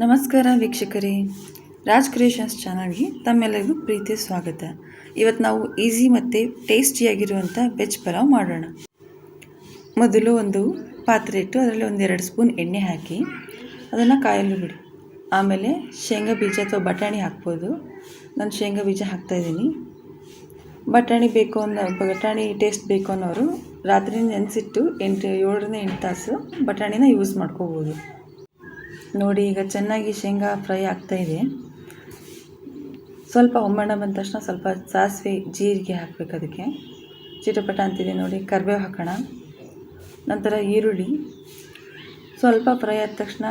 ನಮಸ್ಕಾರ ವೀಕ್ಷಕರೇ, ರಾಜ್ ಕ್ರಿಯೇಷನ್ಸ್ ಚಾನಲ್ಗೆ ತಮ್ಮೆಲ್ಲರಿಗೂ ಪ್ರೀತಿಯ ಸ್ವಾಗತ. ಇವತ್ತು ನಾವು ಈಸಿ ಮತ್ತು ಟೇಸ್ಟಿಯಾಗಿರುವಂಥ ವೆಜ್ ಪಲಾವ್ ಮಾಡೋಣ. ಮೊದಲು ಒಂದು ಪಾತ್ರೆ ಇಟ್ಟು ಅದರಲ್ಲಿ 1-2 ಸ್ಪೂನ್ ಎಣ್ಣೆ ಹಾಕಿ ಅದನ್ನು ಕಾಯಲು ಬಿಡಿ. ಆಮೇಲೆ ಶೇಂಗಾ ಬೀಜ ಅಥವಾ ಬಟಾಣಿ ಹಾಕ್ಬೋದು. ನಾನು ಶೇಂಗಾ ಬೀಜ ಹಾಕ್ತಾಯಿದ್ದೀನಿ. ಬಟಾಣಿ ಟೇಸ್ಟ್ ಬೇಕು ಅನ್ನೋರು ರಾತ್ರಿ ನೆನೆಸಿಟ್ಟು 7-8 ತಾಸು ಬಟಾಣಿನ ಯೂಸ್ ಮಾಡ್ಕೋಬೋದು. ನೋಡಿ, ಈಗ ಚೆನ್ನಾಗಿ ಶೇಂಗಾ ಫ್ರೈ ಆಗ್ತಾಯಿದೆ. ಸ್ವಲ್ಪ ಹೊಂಬಣ್ಣ ಬಂದ ತಕ್ಷಣ ಸ್ವಲ್ಪ ಸಾಸಿವೆ ಜೀರಿಗೆ ಹಾಕಬೇಕು. ಅದಕ್ಕೆ ಚಿಟಪಟ ಅಂತಿದೆ ನೋಡಿ. ಕರಿಬೇವು ಹಾಕೋಣ. ನಂತರ ಈರುಳ್ಳಿ ಸ್ವಲ್ಪ ಫ್ರೈ ಆದ ತಕ್ಷಣ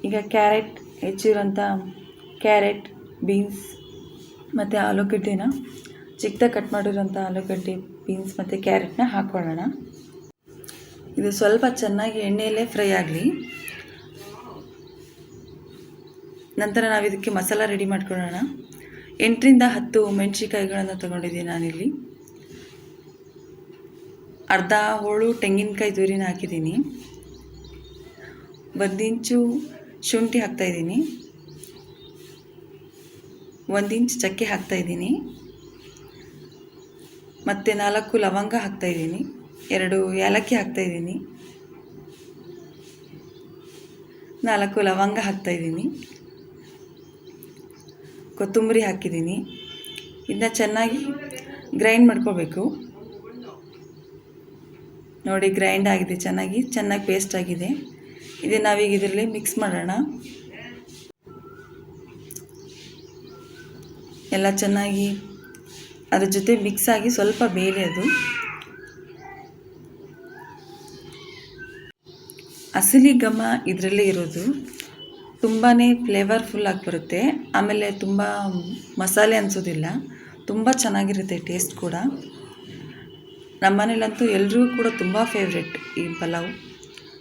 ಈಗ ಹೆಚ್ಚಿರೋಂಥ ಕ್ಯಾರೆಟ್, ಬೀನ್ಸ್ ಮತ್ತು ಆಲೂಗಡ್ಡೆನ ಚಿಕ್ಕದಾಗಿ ಕಟ್ ಮಾಡಿರೋಂಥ ಆಲೂಗಡ್ಡೆ, ಬೀನ್ಸ್ ಮತ್ತು ಕ್ಯಾರೆಟ್ನ ಹಾಕ್ಕೊಳ್ಳೋಣ. ಇದು ಸ್ವಲ್ಪ ಚೆನ್ನಾಗಿ ಎಣ್ಣೆಯಲ್ಲೇ ಫ್ರೈ ಆಗಲಿ. ನಂತರ ನಾವು ಇದಕ್ಕೆ ಮಸಾಲ ರೆಡಿ ಮಾಡ್ಕೊಳ್ಳೋಣ. 8-10 ಮೆಣಸಿನ್ಕಾಯಿಗಳನ್ನು ತೊಗೊಂಡಿದ್ದೀನಿ ನಾನಿಲ್ಲಿ. ಅರ್ಧ ಹೋಳು ತೆಂಗಿನಕಾಯಿ ತುರಿನ ಹಾಕಿದ್ದೀನಿ. 1 ಇಂಚು ಶುಂಠಿ ಹಾಕ್ತಾಯಿದ್ದೀನಿ. 1 ಇಂಚ್ ಚಕ್ಕೆ ಹಾಕ್ತಾಯಿದ್ದೀನಿ. ಮತ್ತು 4 ಲವಂಗ ಹಾಕ್ತಾಯಿದ್ದೀನಿ. 2 ಏಲಕ್ಕಿ ಹಾಕ್ತಾಯಿದ್ದೀನಿ. 4 ಲವಂಗ ಹಾಕ್ತಾಯಿದ್ದೀನಿ. ಕೊತ್ತಂಬರಿ ಹಾಕಿದ್ದೀನಿ. ಇದನ್ನ ಚೆನ್ನಾಗಿ ಗ್ರೈಂಡ್ ಮಾಡ್ಕೋಬೇಕು. ನೋಡಿ, ಗ್ರೈಂಡ್ ಆಗಿದೆ, ಚೆನ್ನಾಗಿ ಪೇಸ್ಟ್ ಆಗಿದೆ. ಇದನ್ನು ನಾವೀಗ ಇದರಲ್ಲಿ ಮಿಕ್ಸ್ ಮಾಡೋಣ. ಎಲ್ಲ ಚೆನ್ನಾಗಿ ಅದ್ರ ಜೊತೆ ಮಿಕ್ಸ್ ಆಗಿ ಸ್ವಲ್ಪ ಬೇಳೆ ಅದು ಅಸಲಿ ಘಮ ಇದರಲ್ಲೇ ಇರೋದು. ತುಂಬಾ ಫ್ಲೇವರ್ಫುಲ್ ಆಗಿ ಬರುತ್ತೆ. ಆಮೇಲೆ ತುಂಬ ಮಸಾಲೆ ಅನಿಸೋದಿಲ್ಲ. ತುಂಬ ಚೆನ್ನಾಗಿರುತ್ತೆ ಟೇಸ್ಟ್ ಕೂಡ. ನಮ್ಮ ಮನೇಲಂತೂ ಎಲ್ರಿಗೂ ಕೂಡ ತುಂಬ ಫೇವ್ರೆಟ್ ಈ ಪಲಾವ್.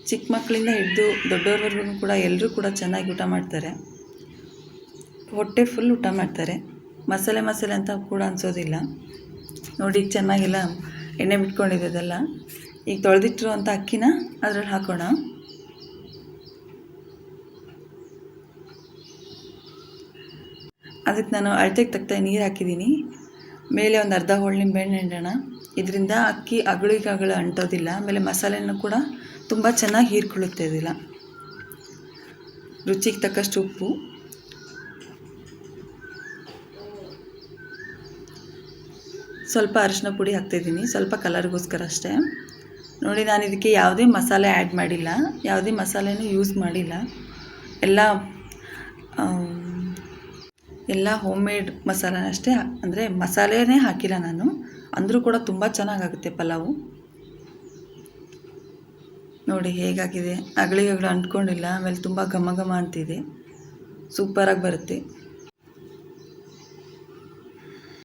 ಚಿಕ್ಕ ಮಕ್ಕಳಿಂದ ಹಿಡಿದು ದೊಡ್ಡವ್ರವರೆಗೂ ಕೂಡ ಎಲ್ಲರೂ ಕೂಡ ಚೆನ್ನಾಗಿ ಊಟ ಮಾಡ್ತಾರೆ. ಹೊಟ್ಟೆ ಫುಲ್ ಊಟ ಮಾಡ್ತಾರೆ. ಮಸಾಲೆ ಅಂತ ಕೂಡ ಅನಿಸೋದಿಲ್ಲ. ನೋಡಿ, ಚೆನ್ನಾಗೆಲ್ಲ ಎಣ್ಣೆ ಬಿಟ್ಕೊಂಡಿದೆ ಅದೆಲ್ಲ. ಈಗ ತೊಳೆದಿಟ್ಟಿರುವಂಥ ಅಕ್ಕಿನ ಅದರಲ್ಲಿ ಹಾಕೋಣ. ಅದಕ್ಕೆ ನಾನು ಅಳತೆಗೆ ತಕ್ಕ ನೀರು ಹಾಕಿದ್ದೀನಿ. ಮೇಲೆ ಒಂದು ಅರ್ಧ ಹೋಳು ನಿಂಬೆಹಣ್ಣು ಹಿಂಡೋಣ. ಇದರಿಂದ ಅಕ್ಕಿ ಅಗಳು ಅಂಟೋದಿಲ್ಲ. ಆಮೇಲೆ ಮಸಾಲೆನೂ ಕೂಡ ತುಂಬ ಚೆನ್ನಾಗಿ ಹೀರ್ಕೊಳ್ಳುತ್ತೆ. ಇದಿಲ್ಲ, ರುಚಿಗೆ ತಕ್ಕಷ್ಟು ಉಪ್ಪು, ಸ್ವಲ್ಪ ಅರಿಶಿನ ಪುಡಿ ಹಾಕ್ತಾಯಿದ್ದೀನಿ, ಸ್ವಲ್ಪ ಕಲರ್ಗೋಸ್ಕರ ಅಷ್ಟೇ. ನೋಡಿ, ನಾನು ಇದಕ್ಕೆ ಯಾವುದೇ ಮಸಾಲೆ ಆ್ಯಡ್ ಮಾಡಿಲ್ಲ, ಯಾವುದೇ ಮಸಾಲೆನೂ ಯೂಸ್ ಮಾಡಿಲ್ಲ. ಎಲ್ಲ ಹೋಮ್ ಮೇಡ್ ಮಸಾಲೆ ಅಷ್ಟೇ. ಅಂದರೆ ಮಸಾಲೆನೇ ಹಾಕಿಲ್ಲ ನಾನು. ಅಂದರೂ ಕೂಡ ತುಂಬ ಚೆನ್ನಾಗಾಗುತ್ತೆ ಪಲಾವು. ನೋಡಿ ಹೇಗಾಗಿದೆ. ಅಗಳು ಅಂಟ್ಕೊಂಡಿಲ್ಲ. ಆಮೇಲೆ ತುಂಬ ಘಮ ಅಂತಿದೆ. ಸೂಪರಾಗಿ ಬರುತ್ತೆ.